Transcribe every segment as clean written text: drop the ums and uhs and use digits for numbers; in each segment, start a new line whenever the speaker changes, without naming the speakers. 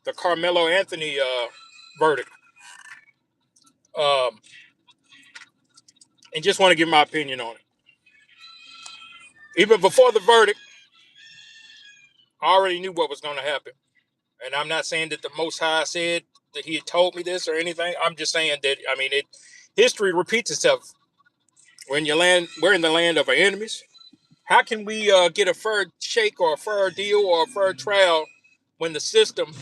the Carmelo Anthony verdict, um, and just want to give my opinion on it. Even before the verdict, I already knew what was going to happen. And I'm not saying that the Most High said that he had told me this or anything. I'm just saying that, I mean, history repeats itself. We're in the land of our enemies. How can we get a fair shake or a fair deal or a fair trial when the system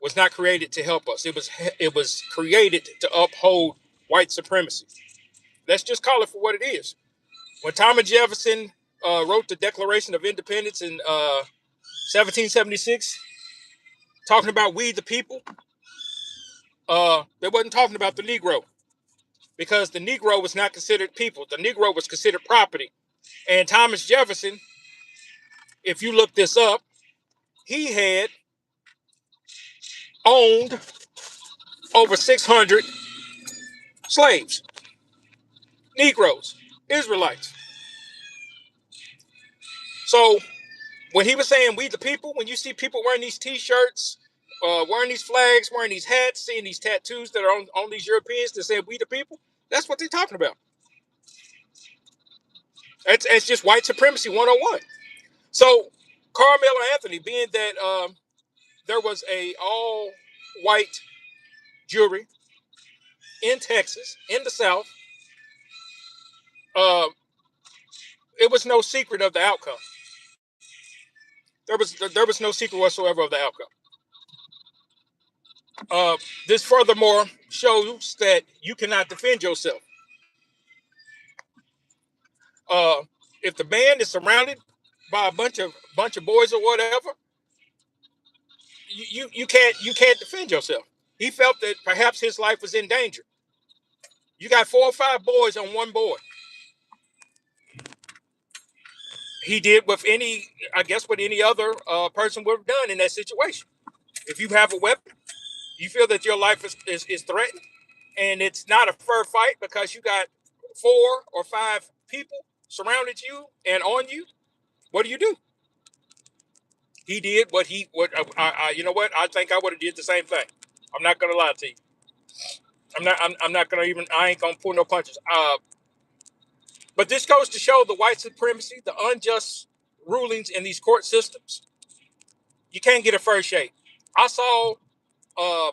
was not created to help us? It was created to uphold white supremacy. Let's just call it for what it is. When Thomas Jefferson wrote the Declaration of Independence in 1776, talking about we the people, they wasn't talking about the Negro, because the Negro was not considered people. The Negro was considered property. And Thomas Jefferson, if you look this up, he had owned over 600 slaves, Negroes, Israelites. So when he was saying we the people, when you see people wearing these T-shirts, wearing these flags, wearing these hats, seeing these tattoos that are on these Europeans that say we the people, that's what they're talking about. It's just white supremacy 101. So Carmelo Anthony, being that there was a all-white jury in Texas, in the South, uh, it was no secret of the outcome. There was no secret whatsoever of the outcome. This furthermore shows that you cannot defend yourself. Uh, if the man is surrounded by a bunch of boys or whatever, you can't defend yourself. He felt that perhaps his life was in danger. You got 4 or 5 boys on one boy. He did with any, I guess, what any other person would have done in that situation. If you have a weapon, you feel that your life is threatened, and it's not a fair fight because you got 4 or 5 people surrounded you and on you. What do? He did you know what? I think I would have did the same thing. I'm not gonna lie to you. I'm not gonna even. I ain't gonna pull no punches. But this goes to show the white supremacy, the unjust rulings in these court systems. You can't get a fair shake. I saw a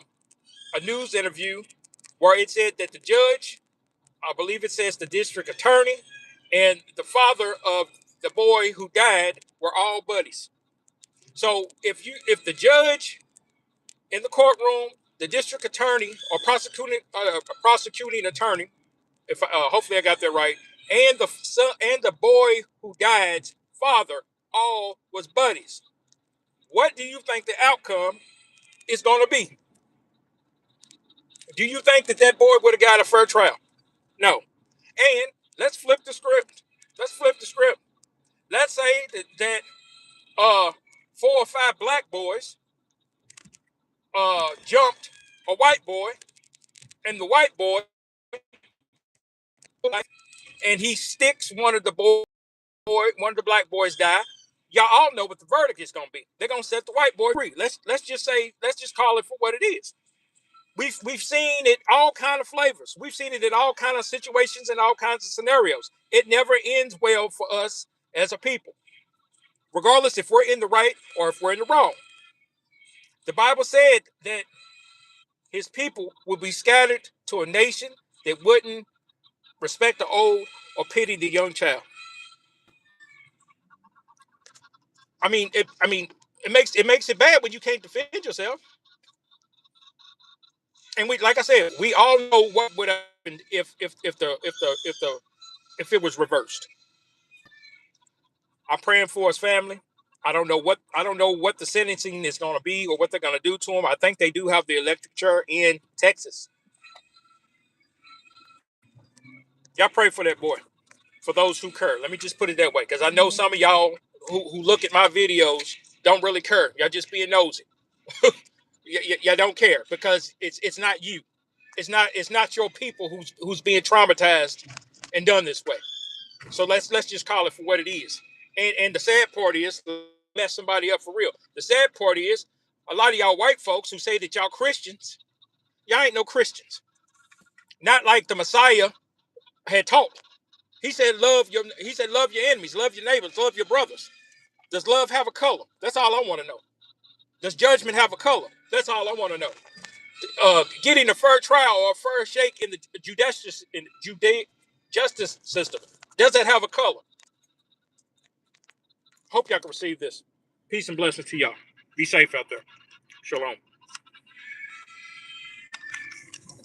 news interview where it said that the judge, I believe it says the district attorney, and the father of the boy who died were all buddies. So if the judge in the courtroom, the district attorney or prosecuting attorney, if hopefully I got that right, and the son and the boy who died's father all was buddies, what do you think the outcome is going to be? Do you think that boy would have got a fair trial? No. And let's flip the script. Let's say that 4 or 5 black boys jumped a white boy, and the white boy, and he sticks one of the black boys die. Y'all all know what the verdict is going to be. They're going to set the white boy free. Let's just call it for what it is. We've seen it all kind of flavors. We've seen it in all kind of situations and all kinds of scenarios. It never ends well for us as a people, regardless if we're in the right or if we're in the wrong. The Bible said that his people would be scattered to a nation that wouldn't respect the old or pity the young child. It makes it bad when you can't defend yourself. And like I said, we all know what would happen if it was reversed. I'm praying for his family. I don't know what the sentencing is going to be or what they're going to do to him. I think they do have the electric chair in Texas. Y'all pray for that boy. For those who care, let me just put it that way, because I know some of y'all who look at my videos don't really care. Y'all just being nosy. Y'all don't care because it's not you. It's not your people who's being traumatized and done this way. So let's just call it for what it is. And the sad part is, mess somebody up for real. The sad part is A lot of y'all white folks who say that y'all Christians, y'all ain't no Christians. Not like the Messiah had taught. He said love your enemies, love your neighbors, love your brothers. Does love have a color? That's all I want to know. Does judgment have a color? That's all I want to know. Getting a fair trial or a fair shake in the justice system. Does that have a color? Hope y'all can receive this. Peace and blessings to y'all. Be safe out there. Shalom.